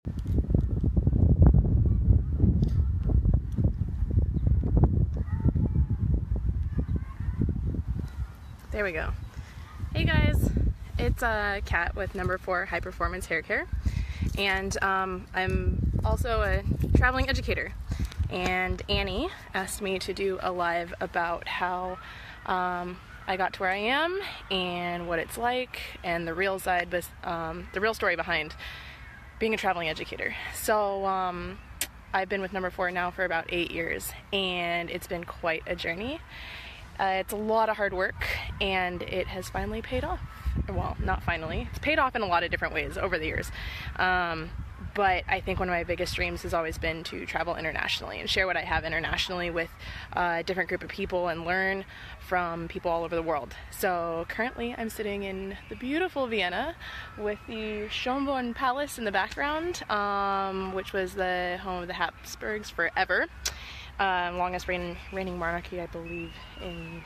There we go. Hey guys, it's Kat with Number 4 High Performance Hair Care, and I'm also a traveling educator. And Annie asked me to do a live about how I got to where I am and what it's like, and the real side, the real story behind being a traveling educator. So I've been with Number 4 now for about 8 years, and it's been quite a journey. It's a lot of hard work, and it has finally paid off. Well, not finally. It's paid off in a lot of different ways over the years. But I think one of my biggest dreams has always been to travel internationally and share what I have internationally with a different group of people and learn from people all over the world. So currently I'm sitting in the beautiful Vienna with the Schönbrunn Palace in the background, which was the home of the Habsburgs forever. Longest reigning monarchy, I believe, in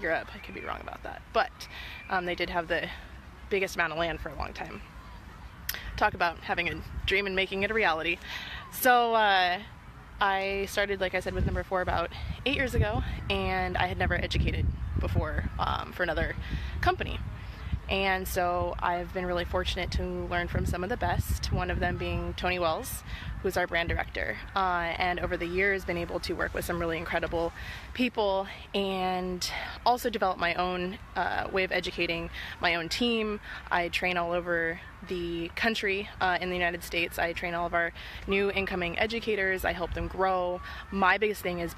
Europe. I could be wrong about that, but they did have the biggest amount of land for a long time. Talk about having a dream and making it a reality. So I started, like I said, with Number 4 about 8 years ago, and I had never educated before for another company. And so I've been really fortunate to learn from some of the best, one of them being Tony Wells, who's our brand director, and over the years been able to work with some really incredible people and also develop my own way of educating my own team. I train all over the country in the United States. I train all of our new incoming educators. I help them grow. My biggest thing is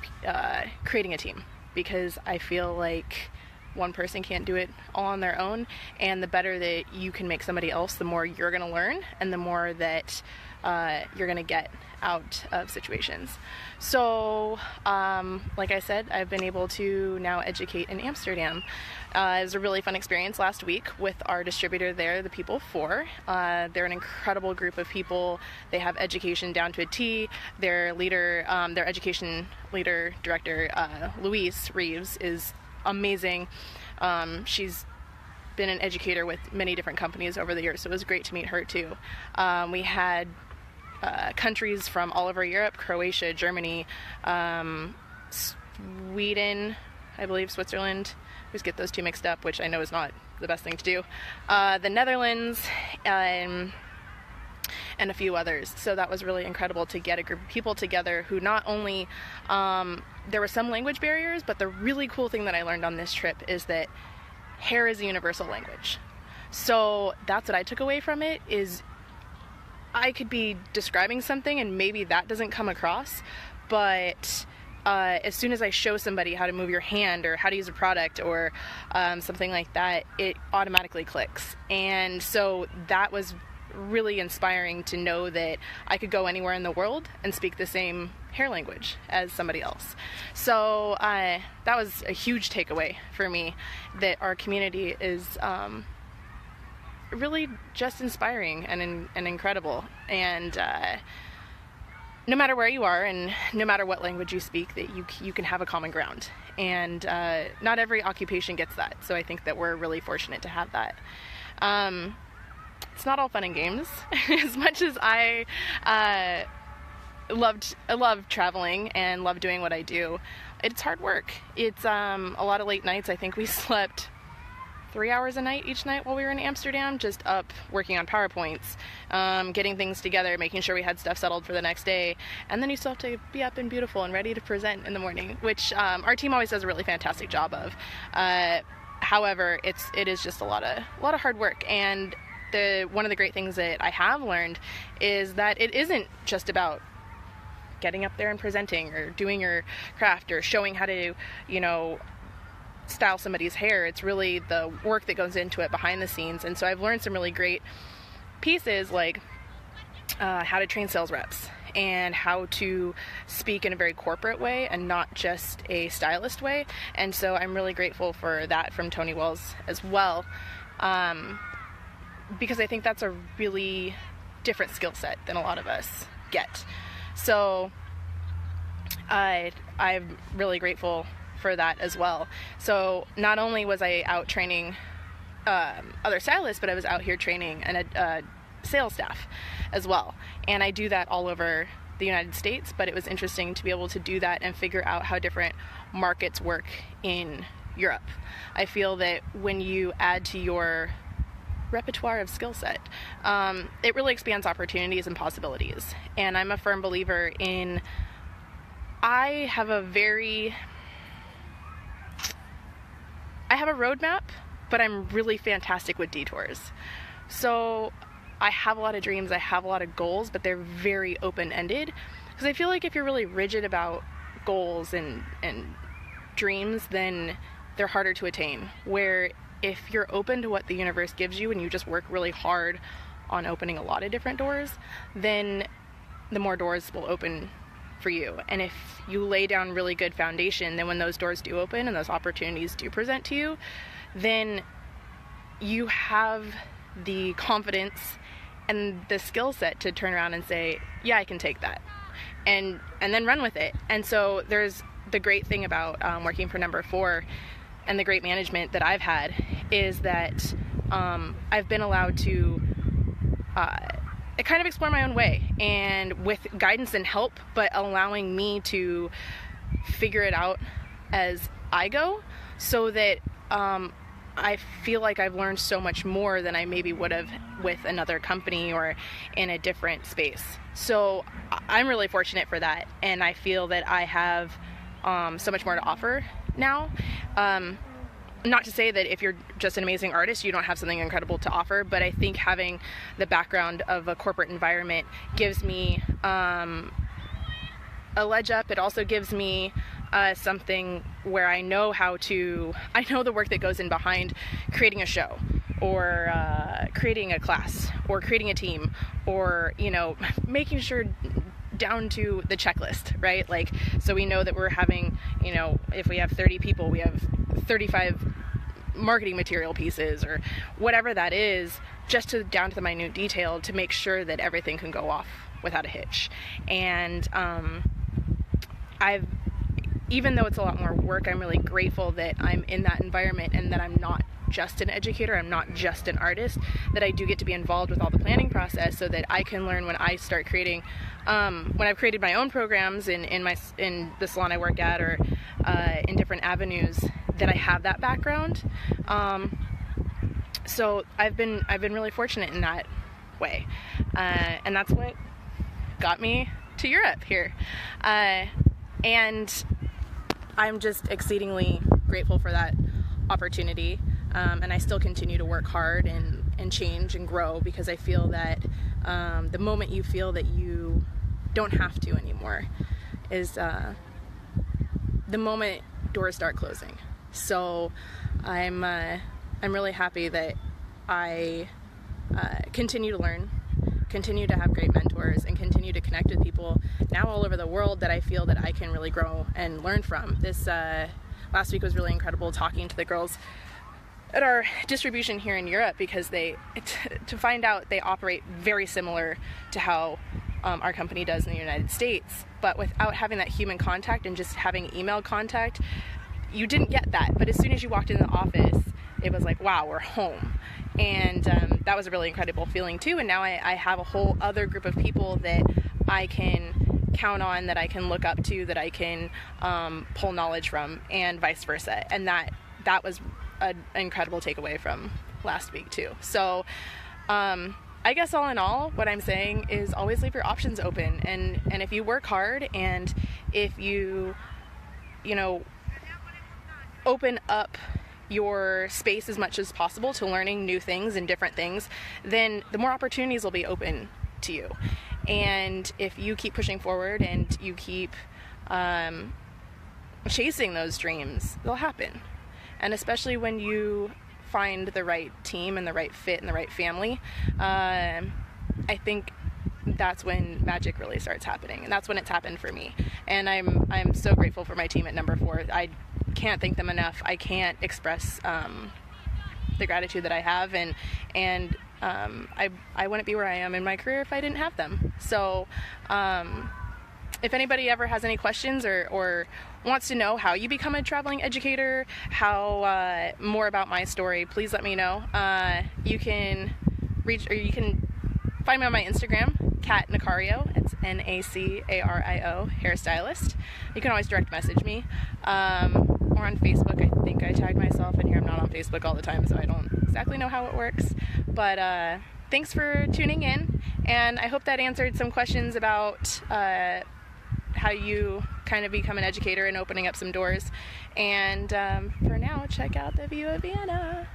creating a team, because I feel like one person can't do it all on their own, and the better that you can make somebody else, the more you're going to learn and the more that you're going to get out of situations. So like I said, I've been able to now educate in Amsterdam. It was a really fun experience last week with our distributor there, the People 4. They're an incredible group of people. They have education down to a T. Their leader, their education leader director, Louise Reeves, is amazing. She's been an educator with many different companies over the years, so it was great to meet her too. We had countries from all over Europe: Croatia, Germany, Sweden, I believe Switzerland. I always get those two mixed up, which I know is not the best thing to do. The Netherlands, and a few others. So that was really incredible to get a group of people together who not only, there were some language barriers, but the really cool thing that I learned on this trip is that hair is a universal language. So that's what I took away from it, is I could be describing something and maybe that doesn't come across, but as soon as I show somebody how to move your hand or how to use a product or something like that, it automatically clicks. And so that was really inspiring to know that I could go anywhere in the world and speak the same hair language as somebody else. So that was a huge takeaway for me, that our community is really just inspiring and incredible. And no matter where you are and no matter what language you speak, that you can have a common ground. And not every occupation gets that. So I think that we're really fortunate to have that. It's not all fun and games. As much as I love traveling and love doing what I do, it's hard work. It's a lot of late nights. I think we slept 3 hours a night each night while we were in Amsterdam, just up working on PowerPoints, getting things together, making sure we had stuff settled for the next day. And then you still have to be up and beautiful and ready to present in the morning, which our team always does a really fantastic job of. However, it is just a lot of hard work. And one of the great things that I have learned is that it isn't just about getting up there and presenting or doing your craft or showing how to, style somebody's hair. It's really the work that goes into it behind the scenes. And so I've learned some really great pieces, like how to train sales reps and how to speak in a very corporate way and not just a stylist way. And so I'm really grateful for that from Tony Wells as well. Because I think that's a really different skill set than a lot of us get. So I'm really grateful for that as well. So not only was I out training other stylists, but I was out here training sales staff as well. And I do that all over the United States, but it was interesting to be able to do that and figure out how different markets work in Europe. I feel that when you add to your repertoire of skill set, it really expands opportunities and possibilities. And I'm a firm believer in, I have a roadmap, but I'm really fantastic with detours. So I have a lot of dreams, I have a lot of goals, but they're very open-ended, because I feel like if you're really rigid about goals and dreams, then they're harder to attain. Where if you're open to what the universe gives you and you just work really hard on opening a lot of different doors, then the more doors will open for you. And if you lay down really good foundation, then when those doors do open and those opportunities do present to you, then you have the confidence and the skill set to turn around and say, yeah, I can take that, and then run with it. And so there's the great thing about working for Number 4 and the great management that I've had is that I've been allowed to kind of explore my own way, and with guidance and help, but allowing me to figure it out as I go, so that I feel like I've learned so much more than I maybe would have with another company or in a different space. So I'm really fortunate for that, and I feel that I have so much more to offer now. Not to say that if you're just an amazing artist, you don't have something incredible to offer, but I think having the background of a corporate environment gives me a ledge up. It also gives me something where I know the work that goes in behind creating a show, or creating a class, or creating a team, or, making sure down to the checklist, right? Like, so we know that we're having, if we have 30 people, we have 35 marketing material pieces, or whatever that is, just down to the minute detail, to make sure that everything can go off without a hitch. And even though it's a lot more work, I'm really grateful that I'm in that environment, and that I'm not just an educator, I'm not just an artist, that I do get to be involved with all the planning process, so that I can learn when I start creating, when I've created my own programs in the salon I work at, or in different avenues, that I have that background. So I've been really fortunate in that way, and that's what got me to Europe here, and I'm just exceedingly grateful for that opportunity. And I still continue to work hard and change and grow, because I feel that the moment you feel that you don't have to anymore is the moment doors start closing. So I'm really happy that I continue to learn, continue to have great mentors, and continue to connect with people now all over the world that I feel that I can really grow and learn from. This last week was really incredible, talking to the girls at our distribution here in Europe, because to find out they operate very similar to how our company does in the United States, but without having that human contact and just having email contact, you didn't get that. But as soon as you walked in the office, it was like, wow, we're home. And that was a really incredible feeling too. And now I have a whole other group of people that I can count on, that I can look up to, that I can pull knowledge from, and vice versa. And that was an incredible takeaway from last week too. So I guess all in all, what I'm saying is always leave your options open, and if you work hard, and if you open up your space as much as possible to learning new things and different things, then the more opportunities will be open to you. And if you keep pushing forward and you keep chasing those dreams, they'll happen. And especially when you find the right team and the right fit and the right family, I think that's when magic really starts happening. And that's when it's happened for me. And I'm so grateful for my team at Number 4. I can't thank them enough. I can't express the gratitude that I have, and I wouldn't be where I am in my career if I didn't have them. So if anybody ever has any questions or wants to know how you become a traveling educator, how more about my story, please let me know. You can find me on my Instagram, Kat Nacario. It's Nacario, hairstylist. You can always direct message me. Or on Facebook. I think I tag myself in here. I'm not on Facebook all the time, so I don't exactly know how it works. But thanks for tuning in, and I hope that answered some questions about how you kind of become an educator and opening up some doors. And for now, check out the view of Vienna.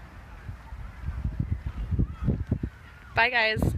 Bye, guys.